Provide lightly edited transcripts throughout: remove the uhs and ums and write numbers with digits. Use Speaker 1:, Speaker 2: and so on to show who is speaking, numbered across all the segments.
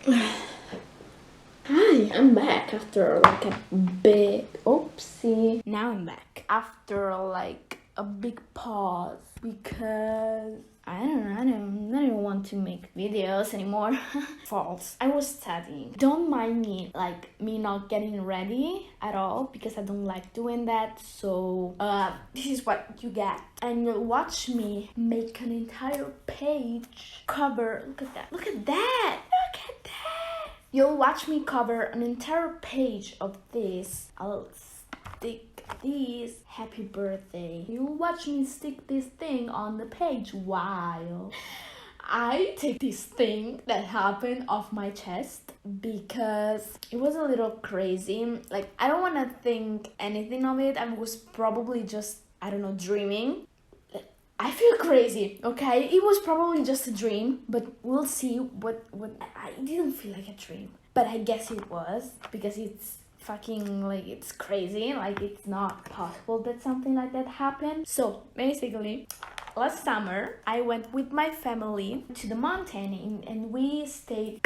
Speaker 1: Hi, I'm back after like a big oopsie. Now I'm back after like a big pause because I don't want to make videos anymore. False. I was studying. Don't mind me, like me not getting ready at all because I don't like doing that. So this is what you get, and you'll watch me make an entire page cover. Look at that. Look at that. Look at that. You'll watch me cover an entire page of this. I'll stick this happy birthday. You'll watch me stick this thing on the page while I take this thing that happened off my chest because it was a little crazy. Like, I don't want to think anything of it. I was probably just, I don't know, dreaming. I feel crazy, okay? It was probably just a dream, but we'll see what I didn't feel like a dream. But I guess it was, because it's fucking, like, it's crazy. Like, it's not possible that something like that happened. So, basically, last summer, I went with my family to the mountain and we stayed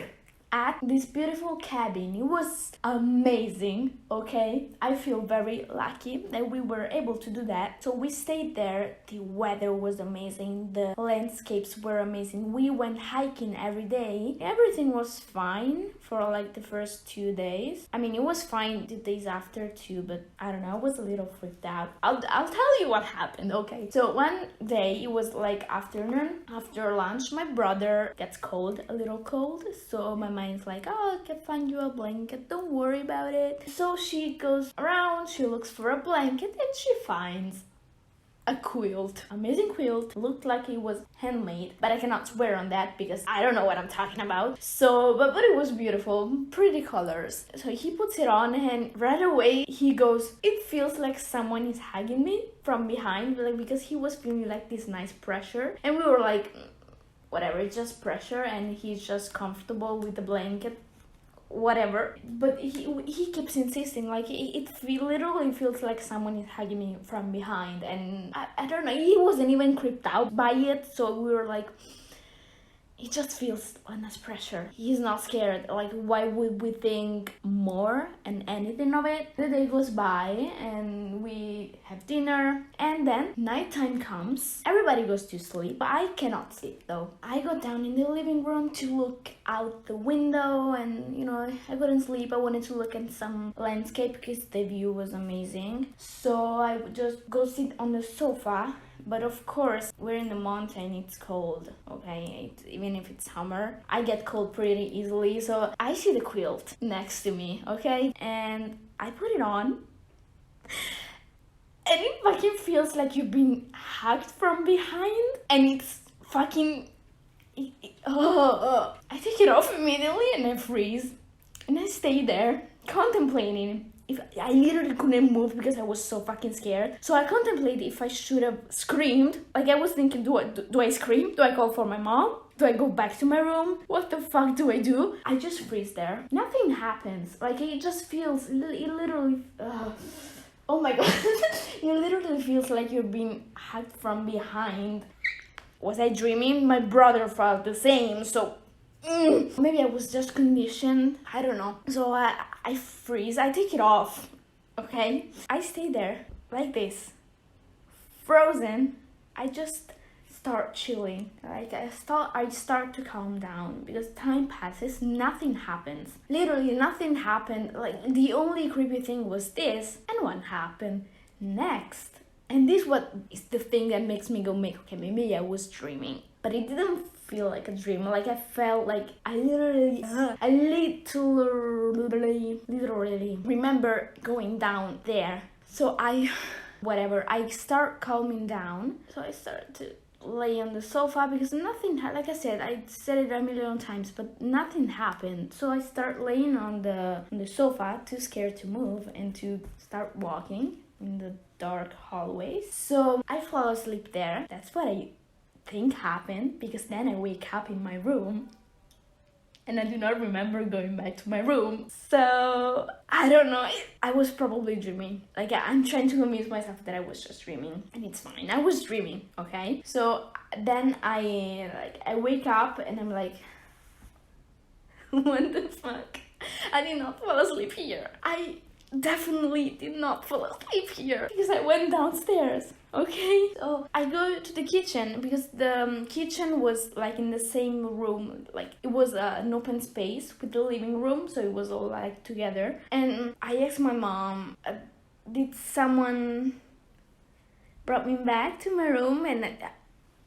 Speaker 1: at this beautiful cabin. It was amazing, okay? I feel very lucky that we were able to do that. So we stayed there. The weather was amazing. The landscapes were amazing. We went hiking every day. Everything was fine for like the first 2 days. I mean, it was fine the days after too, but I don't know, I was a little freaked out. I'll tell you what happened, okay? So one day, it was like afternoon, after lunch, my brother gets cold, a little cold. So my mind's like, oh, I can find you a blanket, don't worry about it. So she goes around, she looks for a blanket, and she finds a quilt. Amazing quilt. Looked like it was handmade, but I cannot swear on that because I don't know what I'm talking about. So, but it was beautiful, pretty colors. So he puts it on and right away he goes, it feels like someone is hugging me from behind, like, because he was feeling like this nice pressure. And we were like, whatever, it's just pressure and he's just comfortable with the blanket, whatever. But he keeps insisting, like, literally feels like someone is hugging me from behind. And I don't know, he wasn't even creeped out by it. So we were like, it just feels less pressure. He's not scared. Like, why would we think more and anything of it? The day goes by and we have dinner, and then nighttime comes. Everybody goes to sleep. I cannot sleep though. I go down in the living room to look out the window, and you know, I couldn't sleep. I wanted to look at some landscape because the view was amazing. So I would just go sit on the sofa. But of course, we're in the mountain, it's cold, okay? Even if it's summer, I get cold pretty easily. So I see the quilt next to me, okay? And I put it on. And it fucking feels like you've been hugged from behind. And it's fucking... I take it off immediately and I freeze. And I stay there, contemplating. If I literally couldn't move because I was so fucking scared. So I contemplated if I should have screamed. Like, I was thinking, do I scream? Do I call for my mom? Do I go back to my room? What the fuck do I do? I just freeze there. Nothing happens. Like, it just feels, it literally, oh my god. It literally feels like you're being hugged from behind. Was I dreaming? My brother felt the same, so... Maybe I was just conditioned. I don't know. So I freeze. I take it off. Okay? I stay there like this. Frozen. I just start chilling. Like, I start to calm down because time passes. Nothing happens. Literally nothing happened. Like, the only creepy thing was this. And what happened next? And this what is the thing that makes me go, okay, maybe I was dreaming. But it didn't feel like a dream. Like, I felt like I literally remember going down there. So I start calming down. So I started to lay on the sofa because nothing, like I said, I said it a million times, but nothing happened. So I start laying on the sofa, too scared to move and to start walking in the dark hallways. So I fall asleep there. That's what I think happened, because then I wake up in my room and I do not remember going back to my room. So I don't know, I was probably dreaming. Like, I'm trying to convince myself that I was just dreaming, and it's fine, I was dreaming, okay? So then I wake up and I'm like, What the fuck? I did not fall asleep here. I definitely did not fall asleep here because I went downstairs. Okay, so I go to the kitchen because the kitchen was like in the same room, like it was an open space with the living room, so it was all like together. And I asked my mom, did someone brought me back to my room? And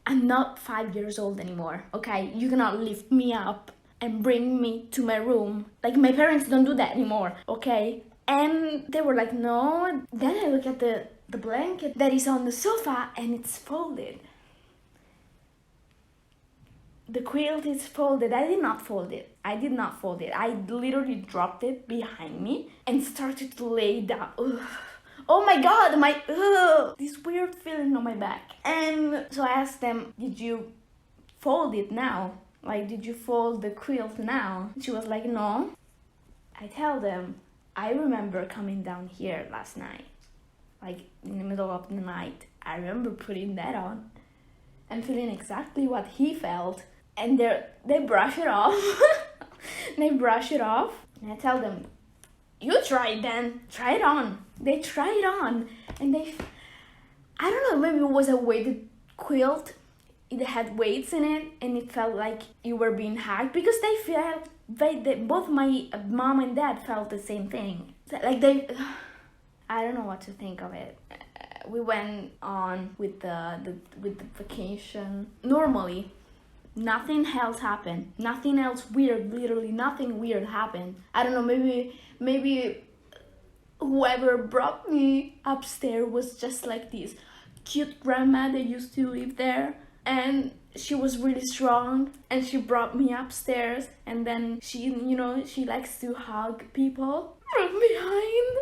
Speaker 1: I'm not 5 years old anymore, okay? You cannot lift me up and bring me to my room. Like, my parents don't do that anymore, okay? And they were like, no. Then I look at the blanket that is on the sofa and it's folded. The quilt is folded. I did not fold it. I literally dropped it behind me and started to lay down. Ugh. Oh my god, this weird feeling on my back. And so I asked them, did you fold it now? Like, did you fold the quilt now? She was like, no. I tell them, I remember coming down here last night, like in the middle of the night. I remember putting that on and feeling exactly what he felt. And they brush it off. They brush it off. And I tell them, you try it then. Try it on. They try it on. And I don't know, maybe it was a weighted quilt. It had weights in it and it felt like you were being hugged because both my mom and dad felt the same thing. Like I don't know what to think of it. We went on with the vacation normally. Nothing else happened. Nothing else weird. Literally nothing weird happened. I don't know. Maybe whoever brought me upstairs was just like this cute grandma that used to live there, and she was really strong, and she brought me upstairs, and then she likes to hug people from behind.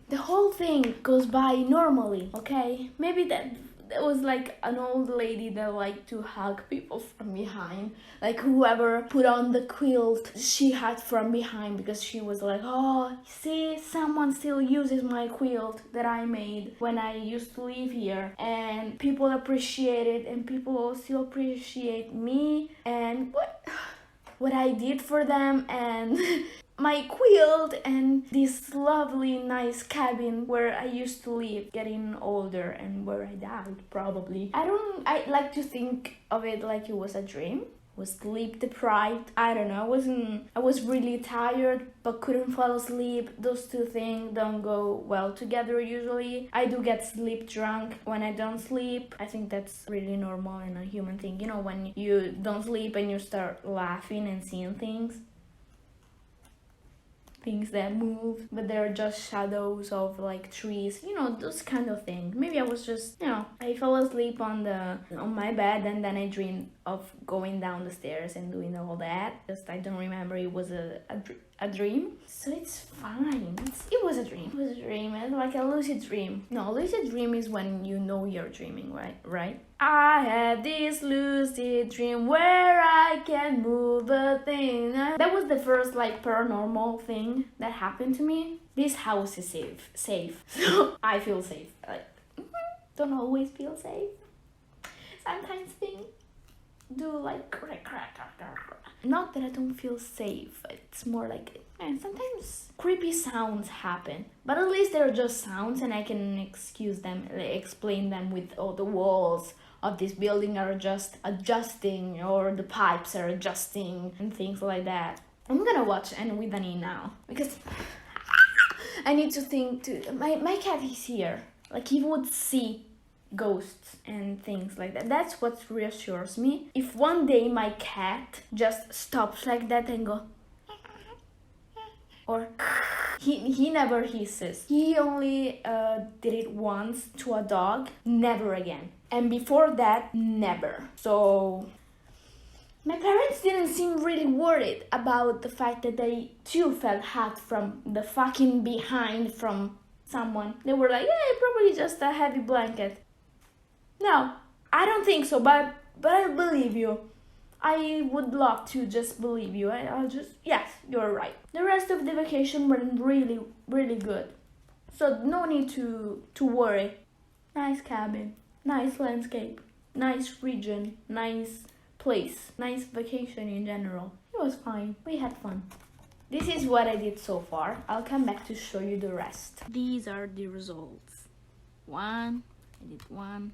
Speaker 1: The whole thing goes by normally, okay? Maybe that was like an old lady that liked to hug people from behind. Like whoever put on the quilt, she hugged from behind because she was like, oh, see, someone still uses my quilt that I made when I used to live here. And people appreciate it, and people also appreciate me and what I did for them, and my quilt, and this lovely nice cabin where I used to live getting older and where I died probably. I like to think of it like it was a dream. Was sleep deprived. I don't know. I was really tired but couldn't fall asleep. Those two things don't go well together usually. I do get sleep drunk when I don't sleep. I think that's really normal and a human thing. You know, when you don't sleep and you start laughing and seeing things that move, but they're just shadows of like trees, those kind of things. Maybe I was just, I fell asleep on my bed, and then I dreamed of going down the stairs and doing all that. Just I don't remember. It was a dream, so it's fine. It was a dream. It was a dream. It's like a lucid dream. No, lucid dream is when you know you're dreaming, right? I had this lucid dream where I can move a thing. That was the first like paranormal thing that happened to me. This house is safe. So I feel safe. Like, don't always feel safe. Sometimes things do like crack. Not that I don't feel safe. It's more like, sometimes creepy sounds happen, but at least they're just sounds, and I can explain them with all the walls of this building are just adjusting, or the pipes are adjusting and things like that. I'm gonna watch And With an E now because I need to think to my cat is here. Like, he would see ghosts and things like that. That's what reassures me. If one day my cat just stops like that and go, or he never hisses. He only did it once to a dog, never again. And before that, never. So my parents didn't seem really worried about the fact that they too felt hot from the fucking behind from someone. They were like, yeah, probably just a heavy blanket. No, I don't think so, but I believe you. I would love to just believe you. I'll just, yes, you're right. The rest of the vacation went really, really good. So no need to worry. Nice cabin, nice landscape, nice region, nice place, nice vacation in general. It It was fine. We had fun. This is what I did so far. I'll come back to show you the rest. These are the results. One, I did one,